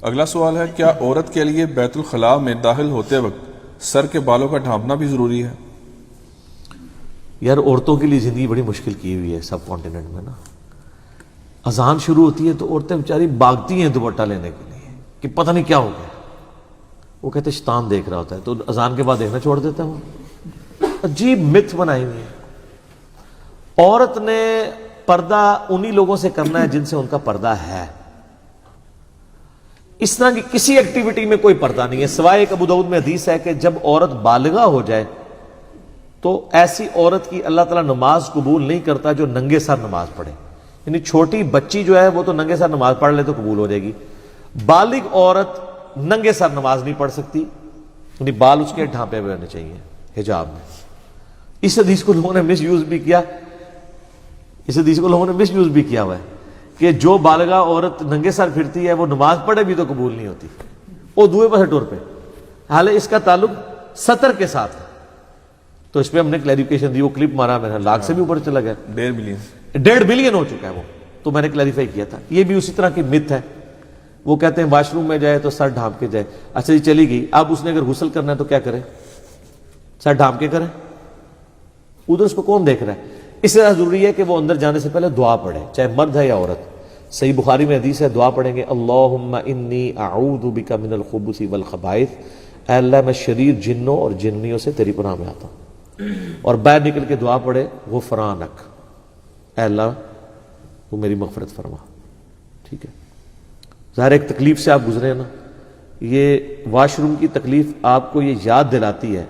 اگلا سوال ہے، کیا عورت کے لیے بیت الخلاء میں داخل ہوتے وقت سر کے بالوں کا ڈھانپنا بھی ضروری ہے؟ یار عورتوں کے لیے زندگی بڑی مشکل کی ہوئی ہے سب کانٹیننٹ میں نا. اذان شروع ہوتی ہے تو عورتیں بیچاری بھاگتی ہیں دوپٹہ لینے کے لیے کہ پتہ نہیں کیا ہو گیا. وہ کہتے ہیں شیطان دیکھ رہا ہوتا ہے، تو اذان کے بعد دیکھنا چھوڑ دیتا ہے. وہ عجیب متھ بنائی ہوئی ہے. عورت نے پردہ انہی لوگوں سے کرنا ہے جن سے ان کا پردہ ہے. اس طرح کی کسی ایکٹیویٹی میں کوئی پردہ نہیں ہے، سوائے ایک ابو داؤد میں حدیث ہے کہ جب عورت بالغہ ہو جائے تو ایسی عورت کی اللہ تعالیٰ نماز قبول نہیں کرتا جو ننگے سر نماز پڑھے. یعنی چھوٹی بچی جو ہے وہ تو ننگے سر نماز پڑھ لے تو قبول ہو جائے گی. بالغ عورت ننگے سر نماز نہیں پڑھ سکتی، یعنی بال اس کے ڈھانپے ہوئے ہونے چاہیے حجاب میں. اس حدیث کو لوگوں نے مس یوز بھی کیا، اس حدیث کو لوگوں نے مس یوز بھی کیا ہوا ہے کہ جو بالغہ عورت ننگے سر پھرتی ہے وہ نماز پڑھے بھی تو قبول نہیں ہوتی، وہ دوئے پاسے ٹور پہ. حالانکہ اس کا تعلق سطر کے ساتھ ہے. تو اس پہ ہم نے کلیریفیکیشن دی، وہ کلپ مارا میرا لاکھ سے بھی اوپر چلا گیا، 1.5 بلین ہو چکا ہے وہ. تو میں نے کلیریفائی کیا تھا. یہ بھی اسی طرح کی مت ہے. وہ کہتے ہیں واش روم میں جائے تو سر ڈھانپ کے جائے. اچھا جی چلی گئی، اب اس نے اگر غسل کرنا ہے تو کیا کرے؟ سر ڈھانپ کے کرے؟ ادھر اس کو کون دیکھ رہا ہے؟ اس سے ضروری ہے کہ وہ اندر جانے سے پہلے دعا پڑھے، چاہے مرد ہے یا عورت. صحیح بخاری میں حدیث ہے، دعا پڑھیں گے اللہم انی اعوذ بک من الخبث والخبائث، اے اللہ میں شریر جنوں اور جنیوں سے تیری پناہ میں آتا ہوں. اور باہر نکل کے دعا پڑھے غفرانک، اے اللہ تو میری مغفرت فرما. ٹھیک ہے. ظاہر ایک تکلیف سے آپ گزرے ہیں نا، یہ واش روم کی تکلیف آپ کو یہ یاد دلاتی ہے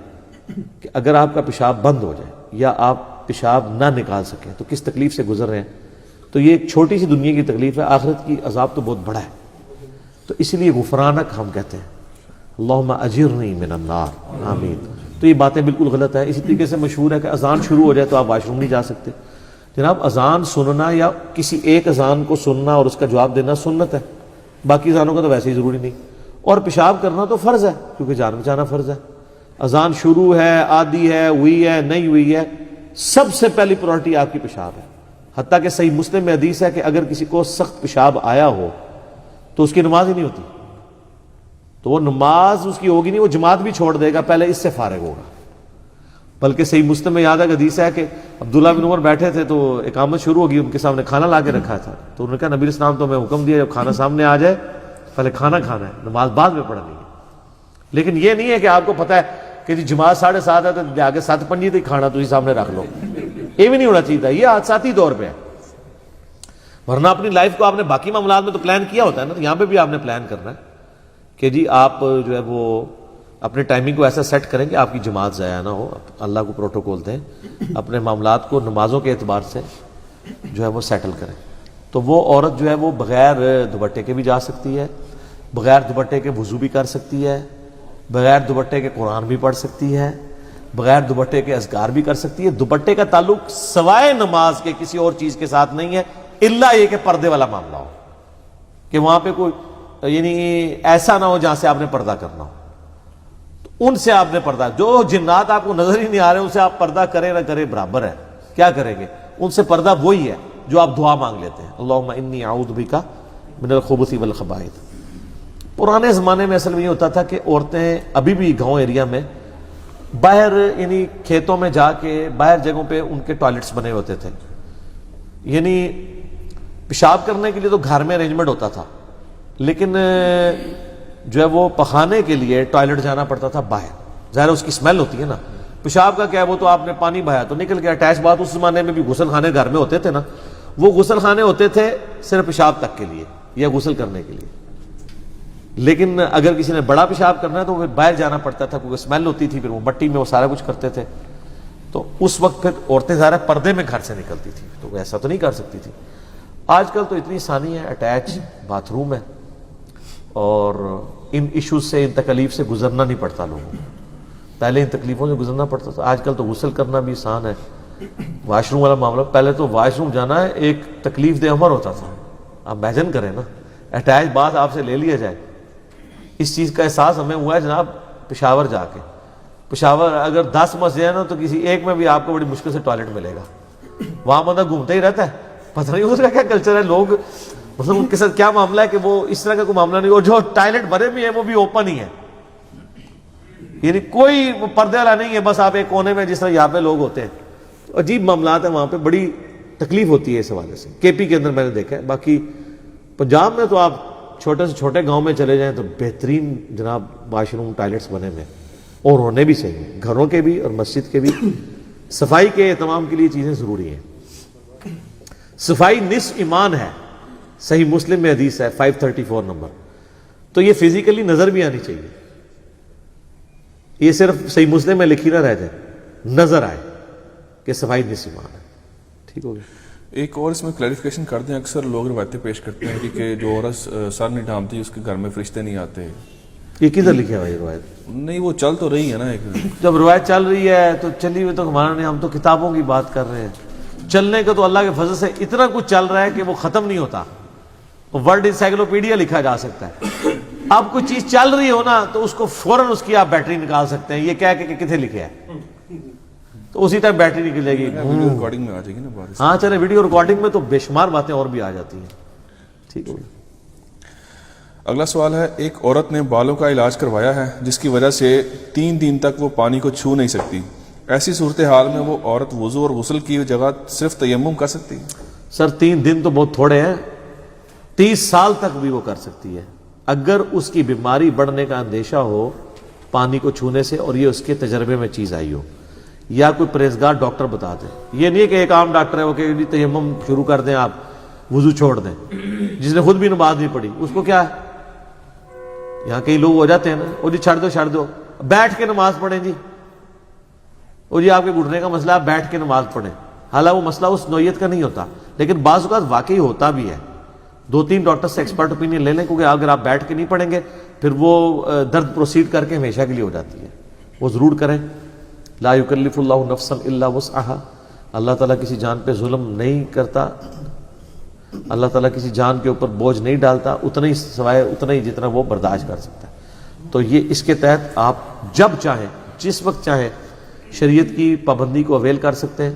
کہ اگر آپ کا پیشاب بند ہو جائے یا آپ پیشاب نہ نکال سکیں تو کس تکلیف سے گزر رہے ہیں. تو یہ ایک چھوٹی سی دنیا کی تکلیف ہے، آخرت کی عذاب تو بہت بڑا ہے. تو اس لیے غفرانک ہم کہتے ہیں، اللہم اجرنی من النار، آمین. تو یہ باتیں بالکل غلط ہے. اسی طریقے سے مشہور ہے کہ اذان شروع ہو جائے تو آپ واش روم نہیں جا سکتے. جناب اذان سننا یا کسی ایک اذان کو سننا اور اس کا جواب دینا سنت ہے، باقی اذانوں کا تو ویسے ہی ضروری نہیں. اور پیشاب کرنا تو فرض ہے کیونکہ جان بچانا فرض ہے. اذان شروع ہے، آدھی ہے، ہوئی ہے، نہیں ہوئی ہے، سب سے پہلی پرائرٹی آپ کی پیشاب ہے. حتیٰ کہ صحیح مسلم میں حدیث ہے کہ اگر کسی کو سخت پیشاب آیا ہو تو اس کی نماز ہی نہیں ہوتی، تو وہ نماز اس کی ہوگی نہیں، وہ جماعت بھی چھوڑ دے گا، پہلے اس سے فارغ ہوگا. بلکہ صحیح مسلم میں یاد ہے کہ حدیث ہے کہ عبداللہ بن عمر بیٹھے تھے تو اقامت شروع ہوگی، ان کے سامنے کھانا لا کے رکھا تھا. تو انہوں نے کہا نبی علیہ السلام تو میں حکم دیا جب کھانا سامنے آ جائے پہلے کھانا کھانا ہے، نماز بعد میں پڑھنی ہے. لیکن یہ نہیں ہے کہ آپ کو پتہ ہے کہ جی جماعت 7:30 ہے تو آگے 7:05 تک کھانا تو ہی سامنے رکھ لو. یہ بھی نہیں ہونا چاہیے تھا. یہ حادثاتی دور پہ ہے. ورنہ اپنی لائف کو آپ نے باقی معاملات میں تو پلان کیا ہوتا ہے نا، تو یہاں پہ بھی آپ نے پلان کرنا ہے کہ جی آپ جو ہے وہ اپنے ٹائمنگ کو ایسا سیٹ کریں کہ آپ کی جماعت ضائع نہ ہو. اللہ کو پروٹوکول دیں، اپنے معاملات کو نمازوں کے اعتبار سے جو ہے وہ سیٹل کریں. تو وہ عورت جو ہے وہ بغیر دوپٹے کے بھی جا سکتی ہے، بغیر دوپٹے کے وضو بھی کر سکتی ہے، بغیر دوپٹے کے قرآن بھی پڑھ سکتی ہے، بغیر دوپٹے کے اذکار بھی کر سکتی ہے. دوپٹے کا تعلق سوائے نماز کے کسی اور چیز کے ساتھ نہیں ہے، الا یہ کہ پردے والا معاملہ ہو، کہ وہاں پہ کوئی یعنی ایسا نہ ہو جہاں سے آپ نے پردہ کرنا ہو. تو ان سے آپ نے پردہ، جو جنات آپ کو نظر ہی نہیں آ رہے ان سے آپ پردہ کریں نہ کریں برابر ہے. کیا کریں گے؟ ان سے پردہ وہی ہے جو آپ دعا مانگ لیتے ہیں، اللہم انی اعوذ بک من الخبث والخبائث. پرانے زمانے میں اصل میں یہ ہوتا تھا کہ عورتیں ابھی بھی گاؤں ایریا میں باہر یعنی کھیتوں میں جا کے باہر جگہوں پہ ان کے ٹوائلٹس بنے ہوتے تھے. یعنی پیشاب کرنے کے لیے تو گھر میں ارینجمنٹ ہوتا تھا، لیکن جو ہے وہ پخانے کے لیے ٹوائلٹ جانا پڑتا تھا باہر. ظاہر اس کی اسمیل ہوتی ہے نا. پیشاب کا کیا ہے، وہ تو آپ نے پانی بہایا تو نکل گیا. اٹیچ بات اس زمانے میں بھی غسل خانے گھر میں ہوتے تھے نا، وہ غسل خانے ہوتے تھے صرف پیشاب تک کے لیے یا غسل کرنے کے لیے. لیکن اگر کسی نے بڑا پیشاب کرنا ہے تو وہ باہر جانا پڑتا تھا کیونکہ اسمیل ہوتی تھی، پھر وہ مٹی میں وہ سارا کچھ کرتے تھے. تو اس وقت پھر عورتیں ظاہر پردے میں گھر سے نکلتی تھی، تو وہ ایسا تو نہیں کر سکتی تھی. آج کل تو اتنی آسانی ہے، اٹیچ باتھ روم ہے اور ان ایشوز سے، ان تکلیف سے گزرنا نہیں پڑتا لوگوں کو. پہلے ان تکلیفوں سے گزرنا پڑتا تھا. آج کل تو غسل کرنا بھی آسان ہے. واش روم والا معاملہ، پہلے تو واش روم جانا ہے ایک تکلیف دہ عمر ہوتا تھا. آپ امیجن کریں نا، اٹیچ بات آپ سے لے لیا جائے. اس چیز کا احساس ہمیں ہوا ہے جناب پشاور جا کے. پشاور اگر 10 مسجد ہیں نا تو کسی ایک میں بھی آپ کو بڑی مشکل سے ٹوائلٹ ملے گا. وہاں بندہ گھومتا ہی رہتا ہے، پتہ نہیں اس کا کیا کلچر ہے. لوگ مطلب ان کے ساتھ کیا معاملہ ہے کہ وہ اس طرح کا کوئی معاملہ نہیں, اور جو ٹائلٹ بھرے بھی ہیں وہ بھی اوپن ہی ہے, یعنی کوئی پردے والا نہیں ہے, بس آپ ایک کونے میں جس طرح یہاں پہ لوگ ہوتے ہیں. تو عجیب معاملات ہیں وہاں پہ, بڑی تکلیف ہوتی ہے اس حوالے سے. کے پی کے اندر میں نے دیکھا ہے, باقی پنجاب میں تو آپ چھوٹے سے چھوٹے گاؤں میں چلے جائیں تو بہترین جناب واش روم ٹائلٹس بنے ہوئے, اور ہونے بھی چاہیے, گھروں کے بھی اور مسجد کے بھی. صفائی کے اہتمام کے لیے چیزیں ضروری ہیں. صفائی نصف ایمان ہے, صحیح مسلم میں حدیث ہے 534 نمبر. تو یہ فزیکلی نظر بھی آنی چاہیے, یہ صرف صحیح مسلم میں لکھی نہ رہ جائے, نظر آئے کہ صفائی نصف ایمان ہے. ٹھیک ہو گیا. ایک اور اس میں کلیریفیکیشن کر دیں, اکثر لوگ روایتیں پیش کرتے ہیں کہ جو عورت سر نہیں ڈھانپتی اس کے گھر میں فرشتے نہیں آتے. یہ کدھر لکھا ہوا یہ روایت؟ نہیں, وہ چل تو رہی ہے نا. ایک جب روایت چل رہی ہے تو چلی ہوئی تو ہمارا نہیں, ہم تو کتابوں کی بات کر رہے ہیں. چلنے کا تو اللہ کے فضل سے اتنا کچھ چل رہا ہے کہ وہ ختم نہیں ہوتا. ورلڈ انسائکلوپیڈیا لکھا جا سکتا ہے. اب کوئی چیز چل رہی ہو نا تو اس کو فوراً اس کی آپ بیٹری نکال سکتے ہیں, یہ کہہ کے کہ کتنے لکھے ہے, تو اسی ٹائم بیٹری نکلے گی. ویڈیو ریکارڈنگ میں آ جائے گی نا بارش. ہاں چلے, ویڈیو ریکارڈنگ میں تو بے شمار باتیں اور بھی آ جاتی ہیں. ٹھیک ہو. اگلا سوال ہے, ایک عورت نے بالوں کا علاج کروایا ہے جس کی وجہ سے 3 دن تک وہ پانی کو چھو نہیں سکتی. ایسی صورتحال میں وہ عورت وضو اور غسل کی جگہ صرف تیمم کر سکتی ہے؟ سر 3 دن تو بہت تھوڑے ہیں, 30 سال تک بھی وہ کر سکتی ہے اگر اس کی بیماری بڑھنے کا اندیشہ ہو پانی کو چھونے سے, اور یہ اس کے تجربے میں چیز آئی ہو, یا کوئی پرہیزگار ڈاکٹر بتا دے. یہ نہیں ہے کہ ایک عام ڈاکٹر ہے وہ کہ تیمم شروع کر دیں, آپ وضو چھوڑ دیں, جس نے خود بھی نماز نہیں پڑھی اس کو کیا ہے. یہاں کئی لوگ ہو جاتے ہیں نا, وہ جی چھڑ دو بیٹھ کے نماز پڑھیں جی, وہ جی آپ کے گھٹنے کا مسئلہ, آپ بیٹھ کے نماز پڑھیں. حالانکہ وہ مسئلہ اس نوعیت کا نہیں ہوتا, لیکن بعض اوقات واقعی ہوتا بھی ہے. 2-3 ڈاکٹر سے ایکسپرٹ اوپینین لے لیں, کیونکہ اگر آپ بیٹھ کے نہیں پڑھیں گے پھر وہ درد پروسیڈ کر کے ہمیشہ کے لیے ہو جاتی ہے. وہ ضرور کریں. لا یکلف اللہ نفسا الا وسعها, اللہ تعالیٰ کسی جان پہ ظلم نہیں کرتا, اللہ تعالیٰ کسی جان کے اوپر بوجھ نہیں ڈالتا, اتنا ہی سوائے اتنا ہی جتنا وہ برداشت کر سکتا ہے. تو یہ اس کے تحت آپ جب چاہیں جس وقت چاہیں شریعت کی پابندی کو اویل کر سکتے ہیں.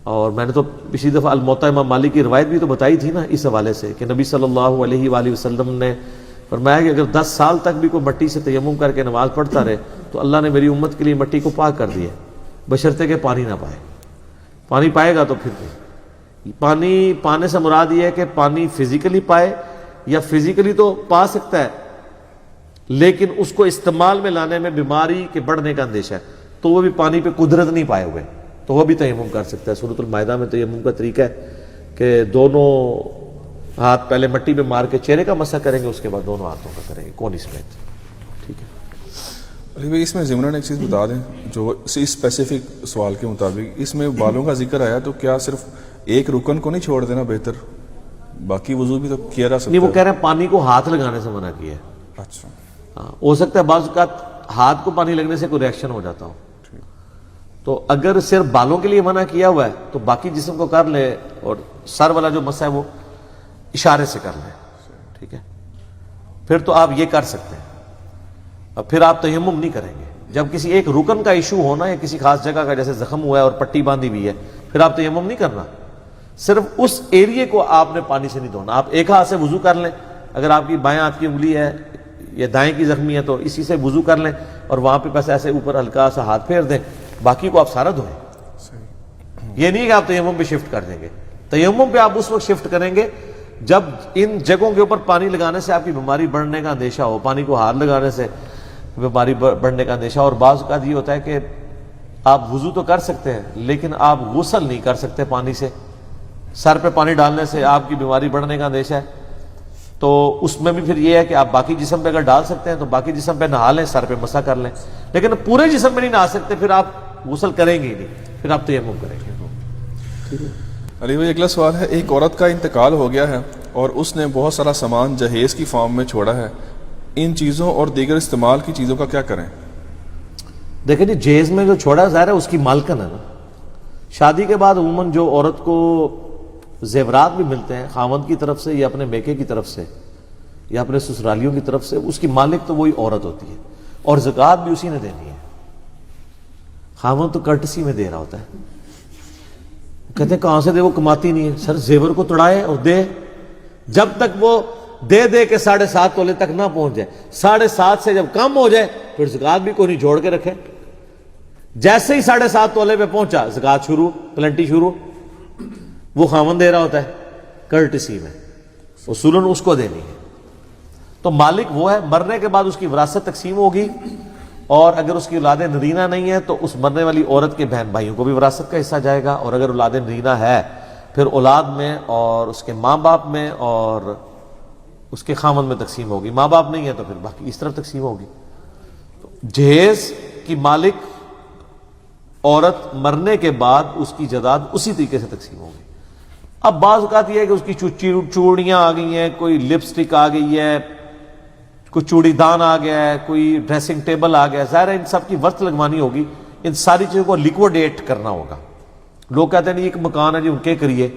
اور میں نے تو پچھلی دفعہ الموطا امام مالک کی روایت بھی تو بتائی تھی نا اس حوالے سے, کہ نبی صلی اللہ علیہ وآلہ وسلم نے فرمایا کہ اگر 10 سال تک بھی کوئی مٹی سے تیمم کر کے نماز پڑھتا رہے تو اللہ نے میری امت کے لیے مٹی کو پاک کر دیا, بشرطے کہ پانی نہ پائے. پانی پائے گا تو پھر نہیں. پانی پانے سے مراد یہ ہے کہ پانی فزیکلی پائے, یا فزیکلی تو پا سکتا ہے لیکن اس کو استعمال میں لانے میں بیماری کے بڑھنے کا اندیشہ ہے, تو وہ بھی پانی پہ قدرت نہیں پائے ہوئے تو وہ بھی تیمم کر سکتا ہے. سورۃ المائدہ میں تیمم کا طریقہ ہے کہ دونوں ہاتھ پہلے مٹی پہ مار کے چہرے کا مسح کریں گے, اس کے بعد دونوں ہاتھوں کا کریں گے کونی سمیت. ٹھیک ہے علی بھائی, اس میں ضمن ایک چیز بتا دیں, جو اسی اسپیسیفک سوال کے مطابق اس میں بالوں کا ذکر آیا, تو کیا صرف ایک رکن کو نہیں چھوڑ دینا بہتر, باقی وضو بھی تو کیا جا سکتا ہے؟ نہیں, وہ کہہ رہے ہیں پانی کو ہاتھ لگانے سے منع کیا ہے. اچھا, ہاں ہو سکتا ہے بعض اوقات ہاتھ کو پانی لگنے سے کوئی ریئیکشن ہو جاتا ہو, تو اگر صرف بالوں کے لیے منع کیا ہوا ہے تو باقی جسم کو کر لے, اور سر والا جو مسا ہے وہ اشارے سے کر لے. ٹھیک ہے, پھر تو آپ یہ کر سکتے ہیں, اور پھر آپ تیمم نہیں کریں گے. جب کسی ایک رکن کا ایشو ہونا یا کسی خاص جگہ کا جیسے زخم ہوا ہے اور پٹی باندھی ہوئی ہے, پھر آپ تیمم نہیں کرنا, صرف اس ایریے کو آپ نے پانی سے نہیں دھونا. آپ ایک ہاتھ سے وضو کر لیں, اگر آپ کی بائیں ہاتھ کی انگلی ہے یا دائیں کی زخمی ہے تو اسی سے وضو کر لیں, اور وہاں پہ بس ایسے اوپر ہلکا سا ہاتھ پھیر دیں, باقی کو آپ سارا دھوئیں. یہ نہیں کہ آپ تیمم پہ شفٹ کر دیں گے. تیمم پہ آپ اس وقت شفٹ کریں گے جب ان جگہوں کے اوپر پانی لگانے سے آپ کی بیماری بڑھنے کا اندیشہ ہو, پانی کو ہاتھ لگانے سے بیماری بڑھنے کا اندیشہ. اور بعض اوقات یہ ہوتا ہے کہ آپ وضو تو کر سکتے ہیں لیکن آپ غسل نہیں کر سکتے پانی سے, سر پہ پانی ڈالنے سے آپ کی بیماری بڑھنے کا اندیشہ ہے. تو اس میں بھی پھر یہ ہے کہ آپ باقی جسم پہ اگر ڈال سکتے ہیں تو باقی جسم پہ نہا لیں, سر پہ مسح کر لیں, لیکن پورے جسم پہ نہیں نہا سکتے, پھر آپ غسل کریں گے ہی نہیں, پھر آپ تیمم کریں گے. علی بھائی, اگلا سوال ہے, ایک عورت کا انتقال ہو گیا ہے اور اس نے بہت سارا سامان جہیز کی فارم میں چھوڑا ہے, ان چیزوں اور دیگر استعمال کی چیزوں کا کیا کریں؟ دیکھیں جی, جہیز میں جو چھوڑا ظاہر ہے اس کی مالکن ہے نا. شادی کے بعد عموماً جو عورت کو زیورات بھی ملتے ہیں خاوند کی طرف سے یا اپنے میکے کی طرف سے یا اپنے سسرالیوں کی طرف سے, اس کی مالک تو وہی عورت ہوتی ہے, اور زکوٰۃ بھی اسی نے دینی ہے. خاوند تو کرٹسی میں دے رہا ہوتا ہے. کہتے ہیں کہاں سے دے, وہ کماتی نہیں ہے. سر زیور کو توڑائے اور دے, جب تک وہ دے دے کے 7.5 تولے تک نہ پہنچ جائے، 7.5 سے جب کم ہو جائے پھر زکات بھی کوئی نہیں، جوڑ کے رکھے. جیسے ہی 7.5 تولے پہ پہنچا زکات شروع، پلنٹی شروع. وہ خاوند دے رہا ہوتا ہے کرٹسی میں، اصولاً اس کو دینی ہے. تو مالک وہ ہے. مرنے کے بعد اس کی وراثت تقسیم ہوگی، اور اگر اس کی اولاد نرینہ نہیں ہے تو اس مرنے والی عورت کے بہن بھائیوں کو بھی وراثت کا حصہ جائے گا، اور اگر اولاد نرینہ ہے پھر اولاد میں اور اس کے ماں باپ میں اور اس کے خامن میں تقسیم ہوگی. ماں باپ نہیں ہے تو پھر باقی اس طرف تقسیم ہوگی. جہیز کی مالک عورت مرنے کے بعد اس کی جائیداد اسی طریقے سے تقسیم ہوگی. اب بعض اوقات یہ ہے کہ اس کی چوڑیاں آ گئی ہیں، کوئی لپسٹک آ گئی ہے، کوئی چوڑی دان آ گیا ہے، کوئی ڈریسنگ ٹیبل آ گیا ہے، ظاہر ہے ان سب کی ورث لگوانی ہوگی. ان ساری چیزوں کو لیکوڈیٹ کرنا ہوگا. لوگ کہتے ہیں نہیں ایک مکان ہے جی ان کے کریے،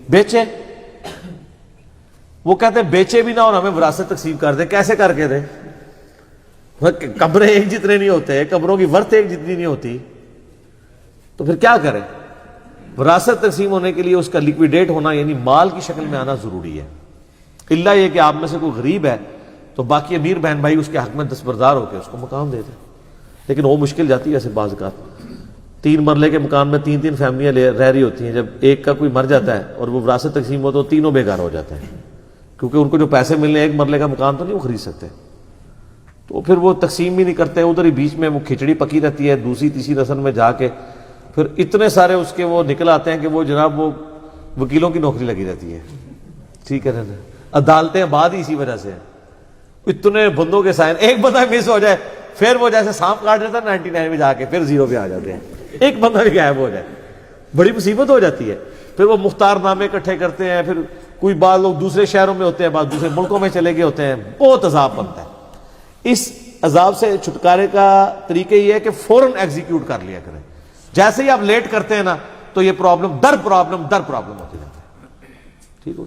بیچے. وہ کہتے ہیں بیچے بھی نہ اور ہمیں وراثت تقسیم کر دیں. کیسے کر کے دیں؟ قبریں ایک جتنے نہیں ہوتے، قبروں کی ورث ایک جتنی نہیں ہوتی، تو پھر کیا کریں؟ وراثت تقسیم ہونے کے لیے اس کا لیکویڈیٹ ہونا یعنی مال کی شکل میں آنا ضروری ہے. الا یہ کہ آپ میں سے کوئی غریب ہے تو باقی امیر بہن بھائی اس کے حق میں دستبردار ہو کے اس کو مقام دے دیں. لیکن وہ مشکل جاتی ہے ایسے بعض اوقات. 3 مرلے کے مکان میں 3 فیملیاں رہ رہی ہوتی ہیں. جب ایک کا کوئی مر جاتا ہے اور وہ وراثت تقسیم ہو تو تینوں بے گھر ہو جاتے ہیں، کیونکہ ان کو جو پیسے ملنے 1 مرلے کا مکان تو نہیں وہ خرید سکتے. تو پھر وہ تقسیم بھی نہیں کرتے، ادھر ہی بیچ میں وہ کھچڑی پکی رہتی ہے. دوسری تیسری نسل میں جا کے پھر اتنے سارے اس کے وہ نکل آتے ہیں کہ وہ جناب وہ وکیلوں کی نوکری لگی رہتی ہے. ٹھیک ہے نا؟ عدالتیں بعد ہی اسی وجہ سے ہیں. اتنے بندوں کے سائن، ایک بندہ مس ہو جائے پھر وہ جیسے سانپ کاٹ دیتا ہے 99 میں جا کے پھر 0 پہ آ جاتے ہیں. ایک بندہ بھی غائب ہو جائے بڑی مصیبت ہو جاتی ہے. پھر وہ مختار نامے اکٹھے کرتے ہیں، پھر کوئی بعض لوگ دوسرے شہروں میں ہوتے ہیں، بعض دوسرے ملکوں میں چلے گئے ہوتے ہیں. بہت عذاب بنتا ہے. اس عذاب سے چھٹکارے کا طریقہ یہ ہے کہ فوراً ایگزیکیوٹ کر لیا کریں. جیسے ہی آپ لیٹ کرتے ہیں نا تو یہ پرابلم در پرابلم ہوتی جاتی ہے. ٹھیک ہو.